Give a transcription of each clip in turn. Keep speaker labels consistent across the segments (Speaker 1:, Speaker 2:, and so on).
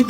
Speaker 1: तो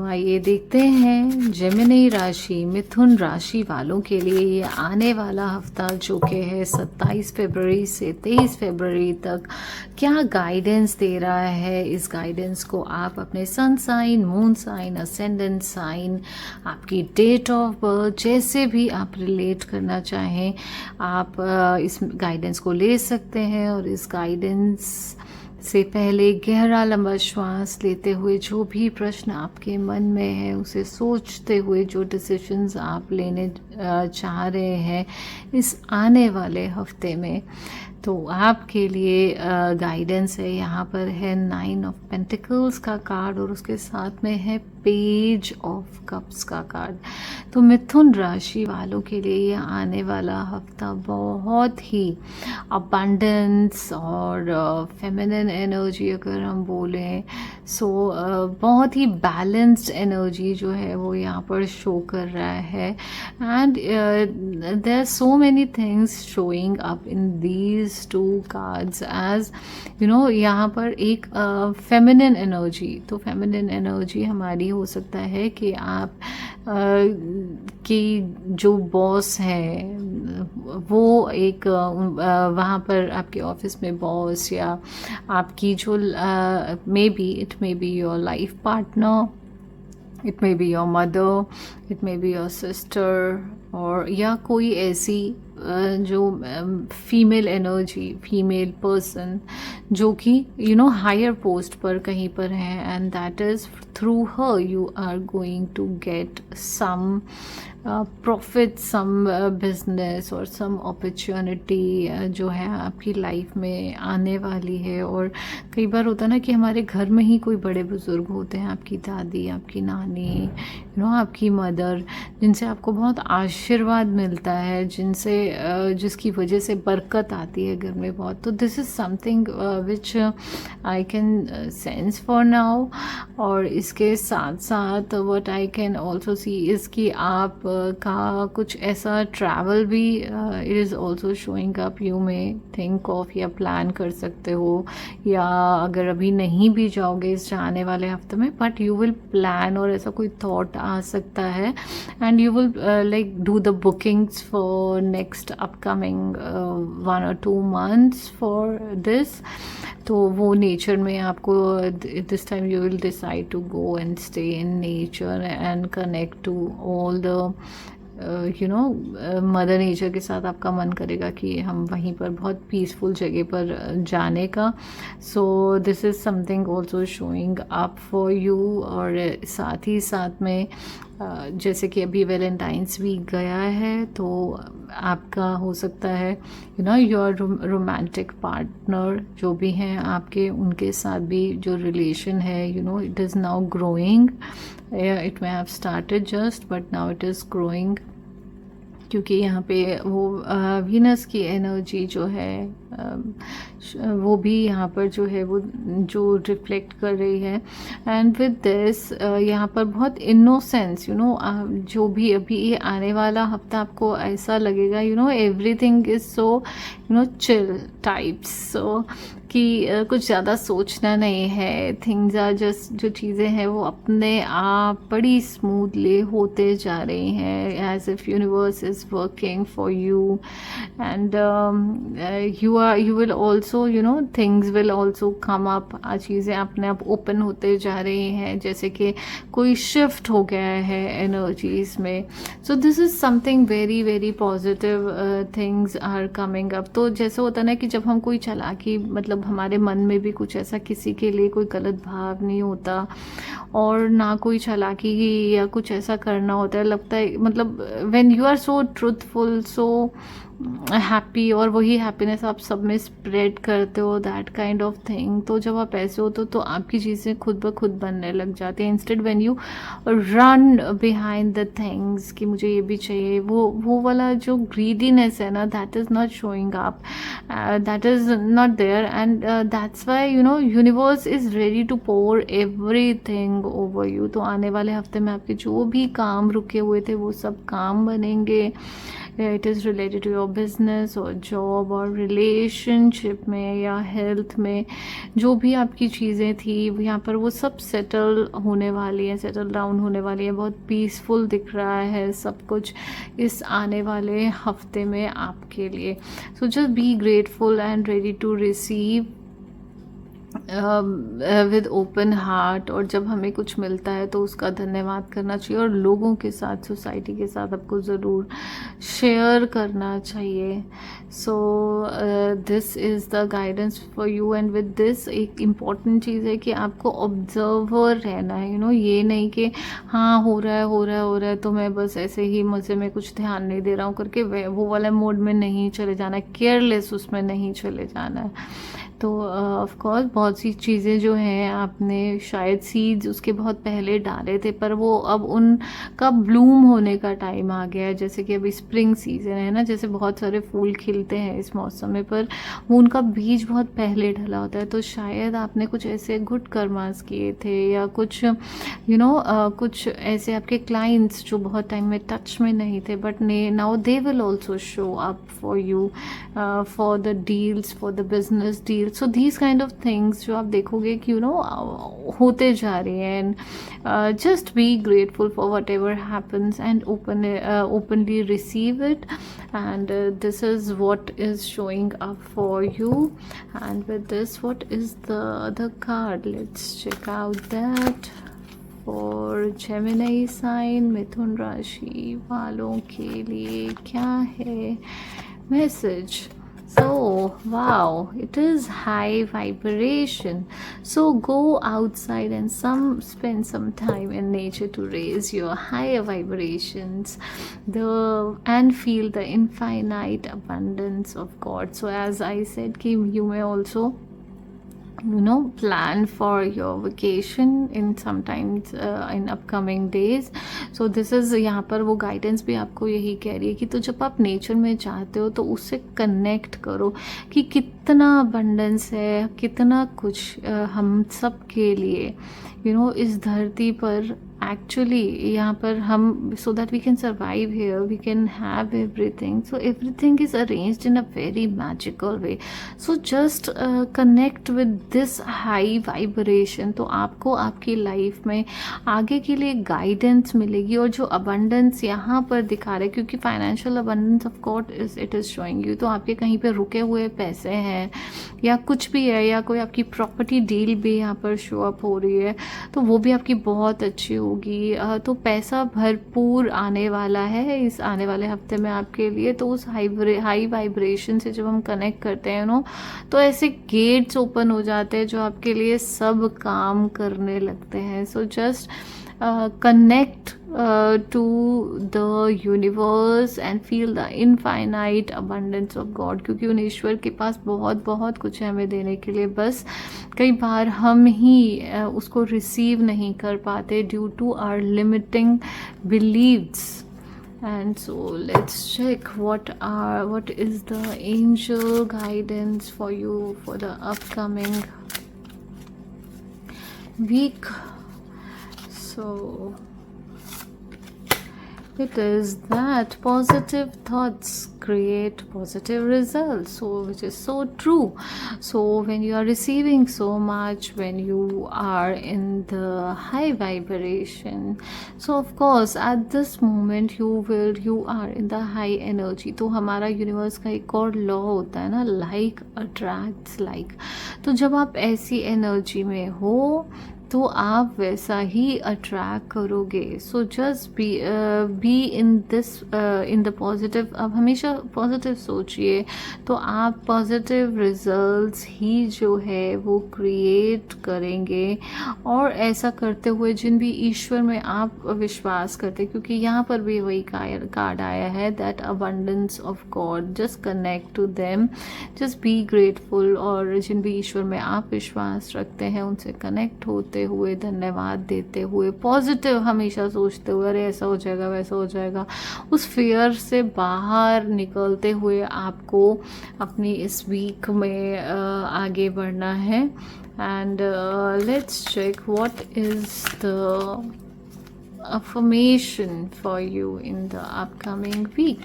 Speaker 1: आइए देखते हैं जेमिनी राशि, मिथुन राशि वालों के लिए ये आने वाला हफ्ता जो कि है 27 फरवरी से 23 फरवरी तक क्या गाइडेंस दे रहा है। इस गाइडेंस को आप अपने sun sign, moon sign, ascendant sign, आपकी डेट ऑफ बर्थ, जैसे भी आप रिलेट करना चाहें आप इस गाइडेंस को ले सकते हैं। और इस गाइडेंस से पहले गहरा लंबा श्वास लेते हुए जो भी प्रश्न आपके मन में है उसे सोचते हुए जो डिसीजंस आप लेने चाह रहे हैं इस आने वाले हफ्ते में, तो आपके लिए गाइडेंस है। यहाँ पर है 9 ऑफ पेंटिकल्स का कार्ड और उसके साथ में है पेज ऑफ कप्स का कार्ड। तो मिथुन राशि वालों के लिए ये आने वाला हफ्ता बहुत ही अबंडेंस और फेमिनिन एनर्जी अगर हम बोलें सो बहुत ही बैलेंस्ड एनर्जी जो है वो यहाँ पर शो कर रहा है। And there are so many things showing up in these two cards as you know. यहाँ पर एक फेमिनिन एनर्जी, तो फेमिनिन एनर्जी हमारी हो सकता है कि आप कि जो बॉस है वो एक वहाँ पर आपके ऑफिस में बॉस या आपकी जो may be it may be your life partner, it may be your mother, it may be your sister, और या कोई ऐसी जो फीमेल एनर्जी, फीमेल पर्सन जो कि यू नो हायर पोस्ट पर कहीं पर है and that is through her you are going to get some profit, some business और सम अपॉर्चुनिटी जो है आपकी लाइफ में आने वाली है। और कई बार होता है ना कि हमारे घर में ही कोई बड़े बुजुर्ग होते हैं, आपकी दादी, आपकी नानी, यू नो आपकी मदर, जिनसे आपको बहुत आशीर्वाद मिलता है, जिनसे जिसकी वजह से बरकत आती है घर में बहुत। तो this is something which I can sense for now. और इसके साथ साथ what I can also see is कि आप का कुछ ऐसा ट्रैवल भी it is also showing up. You में थिंक ऑफ या प्लान कर सकते हो, या अगर अभी नहीं भी जाओगे इस आने वाले हफ्ते में बट यू विल प्लान, और ऐसा कोई थॉट आ सकता है and you will like do the bookings for next upcoming 1 or 2 months for this. तो वो नेचर में आपको this time you will decide to go and stay in nature and connect to all the you know mother nature के साथ। आपका मन करेगा कि हम वहीं पर बहुत पीसफुल जगह पर जाने का। सो this is something also showing up for you. और साथ ही साथ में जैसे कि अभी वैलेंटाइंस वीक गया है तो आपका हो सकता है you know your romantic partner जो भी हैं आपके, उनके साथ भी जो रिलेशन है you know it is now growing. It may have started just but now it is growing, क्योंकि यहाँ पे वो वीनस की एनर्जी जो है वो भी यहाँ पर जो है वो जो रिफ्लेक्ट कर रही है। एंड विद दिस यहाँ पर बहुत इनोसेंस, यू नो जो भी अभी ये आने वाला हफ्ता आपको ऐसा लगेगा you know everything is so you know chill types, so कि कुछ ज़्यादा सोचना नहीं है। थिंग्स आर जस्ट, जो चीज़ें हैं वो अपने आप बड़ी स्मूथली होते जा रही हैं as if universe is working for you. And you will also you know things will also come up, चीज़ें अपने आप ओपन होते जा रही हैं, जैसे कि कोई शिफ्ट हो गया है एनर्जीज में। So this is something very very positive, things are coming up. तो जैसे होता है ना कि जब हम कोई चालाकी, मतलब हमारे मन में भी कुछ ऐसा किसी के लिए कोई गलत भाव नहीं होता और ना कोई चालाकी या कुछ ऐसा करना होता है, लगता है मतलब when you are so truthful, so happy, और वही हैप्पीनेस आप सब में स्प्रेड करते हो, दैट काइंड ऑफ थिंग। तो जब आप ऐसे होते हो तो आपकी चीज़ें खुद ब खुद बनने लग जाती हैं, instead when you run behind the things कि मुझे ये भी चाहिए, वो वाला जो ग्रीडीनेस है ना, that is not showing up, that is not there, and that's why universe is ready to pour everything over you. तो आने वाले हफ्ते में आपके जो भी काम रुके हुए थे वो सब काम बनेंगे। It is related to your business और जॉब और रिलेशनशिप में या हेल्थ में, जो भी आपकी चीज़ें थी यहाँ पर वो सब सेटल होने वाली है, सेटल डाउन होने वाली है। बहुत पीसफुल दिख रहा है सब कुछ इस आने वाले हफ्ते में आपके लिए। So just be grateful and ready to receive with open heart. और जब हमें कुछ मिलता है तो उसका धन्यवाद करना चाहिए, और लोगों के साथ, सोसाइटी के साथ आपको ज़रूर शेयर करना चाहिए। सो this is the guidance for you, and with this एक इम्पॉर्टेंट चीज़ है कि आपको ऑब्जर्वर रहना है। ये नहीं कि हाँ हो रहा है हो रहा है हो रहा है तो मैं बस ऐसे ही मज़े में कुछ ध्यान नहीं दे रहा हूँ करके वो वाला मोड में नहीं चले जाना है, केयरलेस उसमें नहीं चले जाना है। तो ऑफ कोर्स बहुत सी चीज़ें जो हैं आपने शायद सीड्स उसके बहुत पहले डाले थे, पर वो अब उनका ब्लूम होने का टाइम आ गया है। जैसे कि अभी स्प्रिंग सीजन है ना, जैसे बहुत सारे फूल खिलते हैं इस मौसम में, पर वो उनका बीज बहुत पहले ढला होता है। तो शायद आपने कुछ ऐसे गुड कर्मास किए थे, या कुछ कुछ ऐसे आपके क्लाइंट्स जो बहुत टाइम में टच में नहीं थे, but now they will also show up for you for the deals, for the business deal. So these kind of things जो आप देखोगे कि होते जा रही हैं। And just be grateful for what ever happens and openly receive it, and this is what is showing up for you। And with this, what is the other card? Let's check out that for Gemini sign, मिथुन राशि वालों के लिए क्या है message? So, wow, it is high vibration. So go outside and spend some time in nature to raise your higher vibrations, and feel the infinite abundance of God. So as I said, कि you may also plan for your vacation in sometimes in upcoming days। so this is, यहाँ पर वो guidance भी आपको यही कह रही है कि तो जब आप नेचर में जाते हो तो उससे कनेक्ट करो कि कितना अबंडेंस है, कितना कुछ हम सब के लिए इस धरती पर एक्चुअली यहाँ पर हम, so that we can survive here, we can have everything. So everything is arranged in a very magical way. So just connect with this high vibration, तो आपको आपकी लाइफ में आगे के लिए गाइडेंस मिलेगी। और जो अबंडेंस यहाँ पर दिखा रहे हैं, क्योंकि financial abundance of course it is showing you, तो आपके कहीं पर रुके हुए पैसे हैं या कुछ भी है, या कोई आपकी प्रॉपर्टी डील भी यहाँ पर शो अप हो रही है, तो वो भी आपकी बहुत अच्छी होगी। तो पैसा भरपूर आने वाला है इस आने वाले हफ्ते में आपके लिए। तो उस हाई वाइब्रेशन से जब हम कनेक्ट करते हैं तो ऐसे गेट्स ओपन हो जाते हैं जो आपके लिए सब काम करने लगते हैं। So just connect to the universe and feel the infinite abundance of God, क्योंकि उन ईश्वर के पास बहुत बहुत कुछ है हमें देने के लिए, बस कई बार हम ही उसको रिसीव नहीं कर पाते due to our limiting believes. And so let's check what is the angel guidance for you for the upcoming week. So it is that positive thoughts create positive results, so which is so true. So when you are receiving so much, when you are in the high vibration, so of course at this moment you are in the high energy। तो हमारा universe का एक और law होता है ना, like attracts like. तो जब आप ऐसी एनर्जी में हो तो आप वैसा ही अट्रैक्ट करोगे. सो just be in this in the positive. आप हमेशा पॉजिटिव सोचिए, तो आप पॉजिटिव रिजल्ट्स ही जो है वो क्रिएट करेंगे. और ऐसा करते हुए जिन भी ईश्वर में आप विश्वास करते, क्योंकि यहाँ पर भी वही कार्ड आया है, that abundance of God, just connect to them, just be grateful. और जिन भी ईश्वर में आप विश्वास रखते हैं उनसे कनेक्ट होते हुए, धन्यवाद देते हुए, पॉजिटिव हमेशा सोचते हुए, अरे ऐसा हो जाएगा वैसा हो जाएगा, उस फियर से बाहर निकलते हुए आपको अपनी इस वीक में आगे बढ़ना है. And let's check what is the affirmation for you in the upcoming week.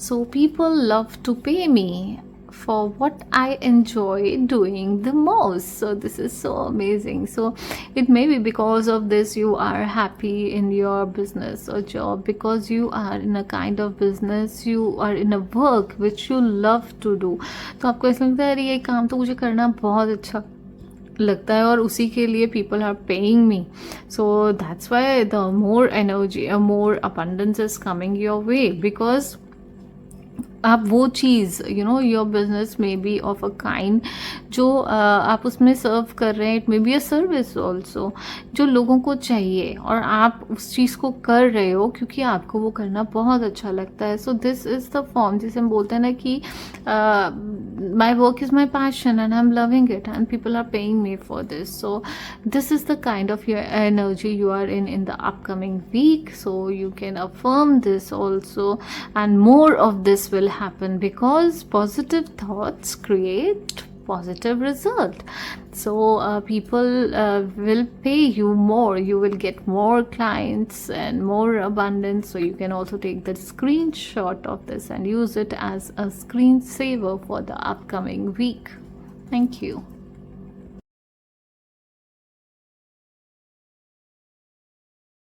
Speaker 1: So people love to pay me for what I enjoy doing the most. So this is so amazing. So it may be because of this you are happy in your business or job, because you are in a kind of business, you are in a work which you love to do. तो आपको ऐसा लगता है अरे ये काम तो मुझे करना बहुत अच्छा लगता है और उसी के लिए people are paying me. So that's why the more energy, more abundance is coming your way, because आप वो चीज़ योर बिजनेस में बी ऑफ अ काइंड जो आप उसमें सर्व कर रहे हैं, it may be a service also जो लोगों को चाहिए, और आप उस चीज़ को कर रहे हो क्योंकि आपको वो करना बहुत अच्छा लगता है. So this is the form जिसे हम बोलते हैं ना कि my work is my passion and I am loving it and people are paying me for this. So this is the kind of your energy you are in the upcoming week. So you can affirm this also, and more of this will happen because positive thoughts create positive result. So people will pay you more, you will get more clients and more abundance. So you can also take the screenshot of this and use it as a screensaver for the upcoming week. Thank you.